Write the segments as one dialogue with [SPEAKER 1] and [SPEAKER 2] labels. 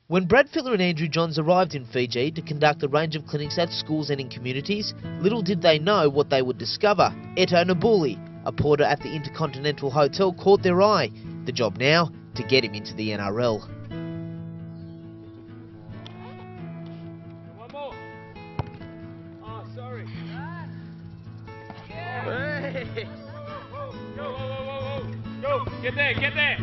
[SPEAKER 1] When Brad Fittler and Andrew Johns arrived in Fiji to conduct a range of clinics at schools and in communities, little did they know what they would discover. Etonia Nabuli, a porter at the InterContinental Hotel, caught their eye. The job now, to get him into the NRL.
[SPEAKER 2] One more. Oh, sorry. Hey. Go. Get there.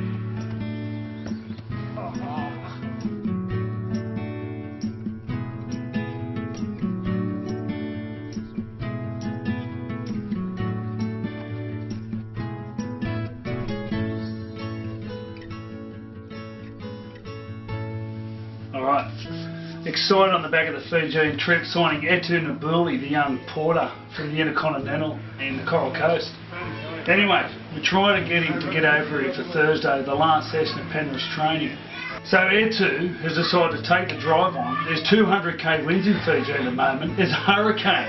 [SPEAKER 3] Alright, excited on the back of the Fijian trip, signing Etonia Nabuli, the young porter from the InterContinental in the Coral Coast. Anyway, we're trying to get him to get over here for Thursday, the last session of Penrith training. So Etu has decided to take the drive on. There's 200k winds in Fiji at the moment. There's a hurricane.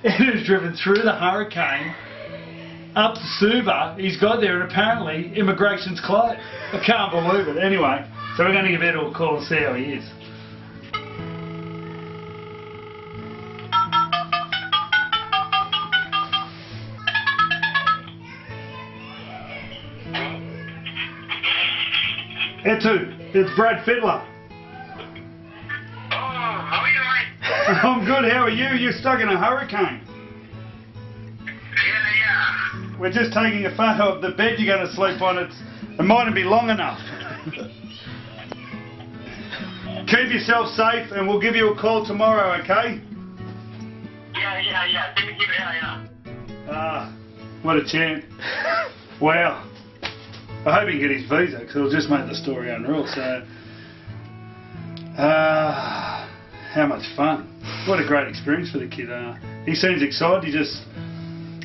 [SPEAKER 3] Etu's driven through the hurricane up to Suva. He's got there and apparently immigration's closed. I can't believe it. Anyway, so we're going to give Etu a call and see how he is. Etu, it's Brad Fittler.
[SPEAKER 4] Oh, how are you, mate?
[SPEAKER 3] I'm good, how are you? You're stuck in a hurricane.
[SPEAKER 4] Yeah.
[SPEAKER 3] We're just taking a photo of the bed you're going to sleep on. It mightn't be long enough. Keep yourself safe and we'll give you a call tomorrow, okay?
[SPEAKER 4] Yeah. Thank you, yeah.
[SPEAKER 3] Ah, what a champ. Wow. I hope he can get his visa because it'll just make the story unreal. So, how much fun. What a great experience for the kid. He seems excited.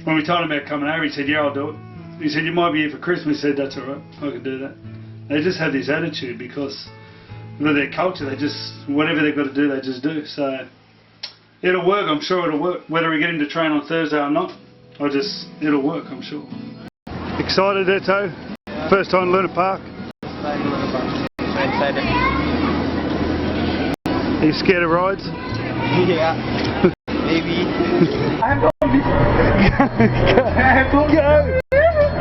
[SPEAKER 3] When we told him about coming over, he said, yeah, I'll do it. He said, you might be here for Christmas. He said, that's all right, I can do that. They just have this attitude because with their culture, whatever they've got to do, they just do. So, it'll work, I'm sure it'll work. Whether we get him to train on Thursday or not, it'll work, I'm sure. Excited, Eto? First time Luna Park?
[SPEAKER 5] First time Luna Park. So excited.
[SPEAKER 3] Are you scared of rides?
[SPEAKER 5] Yeah. Maybe. I'm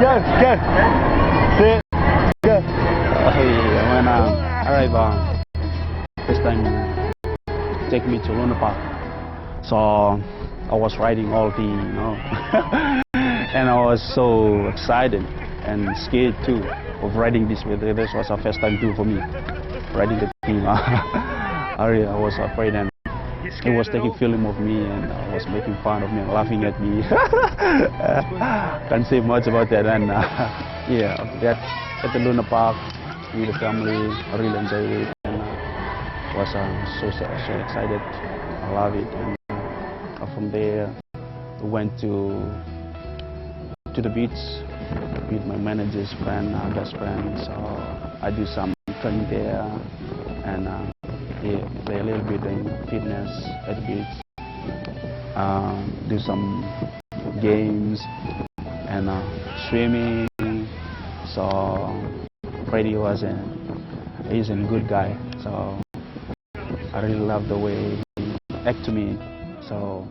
[SPEAKER 3] Go! Sit. Go.
[SPEAKER 6] When I arrived, first time take me to Luna Park. So I was riding all the, and I was so excited and scared too of riding this. This was the first time too for me, riding the team. I was afraid, and he was taking film of me and was making fun of me and laughing at me. Can't say much about that. And yeah, that at the Luna Park with the family, I really enjoyed it and was so excited. I love it. And from there, we went to the beach with my manager's friend, best friend. So I do some training there and play a little bit in fitness at the beach. Do some games and swimming. So Brady he's a good guy. So I really love the way he acts to me. So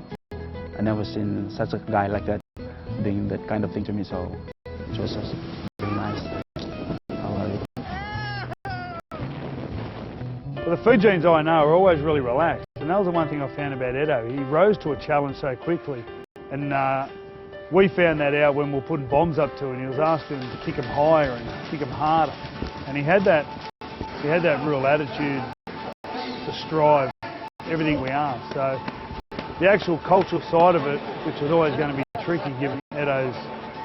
[SPEAKER 6] I never seen such a guy like that doing that kind of thing to me. So it was just really nice. I love it.
[SPEAKER 3] Well, the Fijians I know are always really relaxed, and that was the one thing I found about Edo. He rose to a challenge so quickly, and we found that out when we were putting bombs up to him. He was asking them to kick him higher and kick him harder, and he had that real attitude to strive everything we asked. So the actual cultural side of it, which was always going to be tricky given Edo's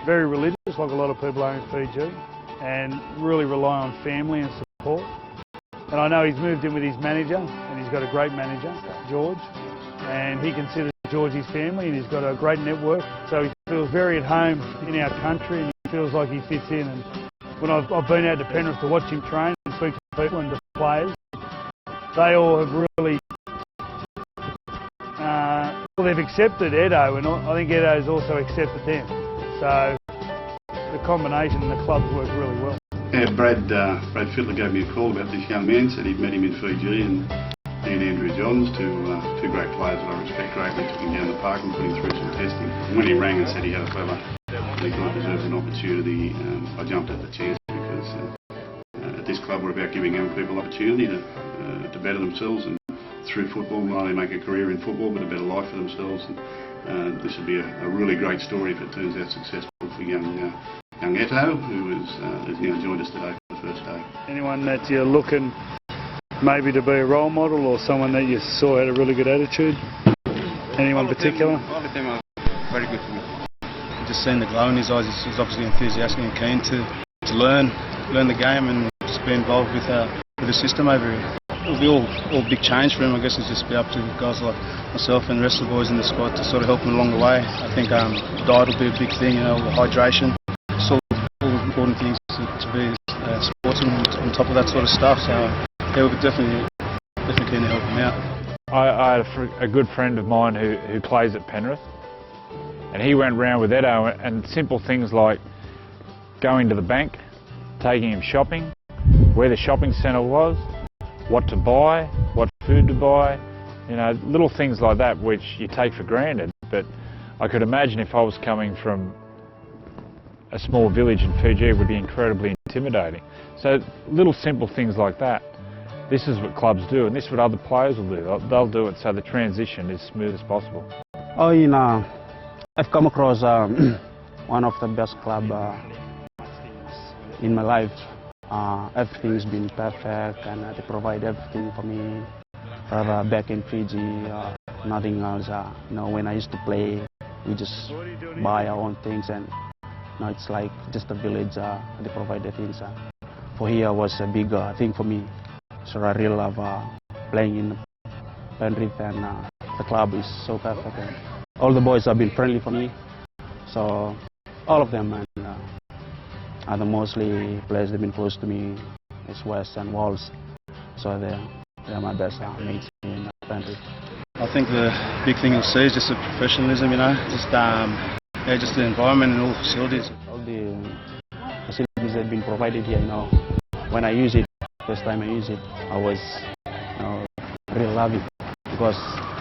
[SPEAKER 3] very religious, like a lot of people are in Fiji, and really rely on family and support. And I know he's moved in with his manager, and he's got a great manager, George, and he considers George his family, and he's got a great network. So he feels very at home in our country, and he feels like he fits in. And when I've been out to Penrith to watch him train and speak to people and to players, they all have really, they've accepted Edo, and I think Edo's also accepted them. So the combination and the clubs work really well.
[SPEAKER 7] Yeah, Brad Fittler gave me a call about this young man, said he'd met him in Fiji, and he and Andrew Johns, two great players that I respect greatly, took him down the park and put him through some testing. And when he rang and said he had a fella that he thought deserved an opportunity, I jumped at the chance because at this club we're about giving young people opportunity to better themselves and through football, not only make a career in football but a better life for themselves. And this would be a really great story if it turns out successful for young Eto, who has now joined us today for the first day.
[SPEAKER 3] Anyone that you're looking maybe to be a role model, or someone that you saw had a really good attitude? Anyone particular?
[SPEAKER 6] All of them are very good for me. Just seeing the glow in his eyes, he's obviously enthusiastic and keen to learn the game and just be involved with the system over here. It'll be all big change for him. I guess it's just be up to guys like myself and the rest of the boys in the squad to sort of help him along the way. I think diet will be a big thing, the hydration. All important things to be sportsman on top of that sort of stuff. So yeah, we'll be definitely keen to help him out.
[SPEAKER 8] I had a good friend of mine who plays at Penrith, and he went round with Edo, and simple things like going to the bank, taking him shopping, where the shopping centre was, what to buy, what food to buy, little things like that which you take for granted. But I could imagine if I was coming from a small village in Fiji, it would be incredibly intimidating. So little simple things like that. This is what clubs do, and this is what other players will do. They'll do it so the transition is smooth as possible.
[SPEAKER 6] Oh, I've come across one of the best clubs in my life. Everything's been perfect, and they provide everything for me. Back in Fiji, nothing else. When I used to play, we just buy our own things, and now it's like just a village. They provide the things. For here was a big thing for me. So I really love playing in Penrith, and the club is so perfect. And all the boys have been friendly for me. So all of them, and are the mostly players they've been close to me. It's West and Walls. So they're my best mates in Penrith. I think the big thing you'll see is just the professionalism, just the environment and all the facilities. All the facilities that have been provided here, when I use it, first time I use it, I was really love it, because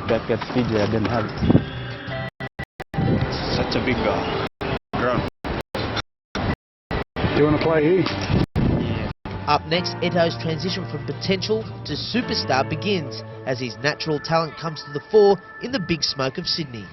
[SPEAKER 6] back at Fiji I didn't have it. It's such a big ground.
[SPEAKER 3] Do you want to play here?
[SPEAKER 6] Yeah.
[SPEAKER 1] Up next, Eto's transition from potential to superstar begins as his natural talent comes to the fore in the big smoke of Sydney.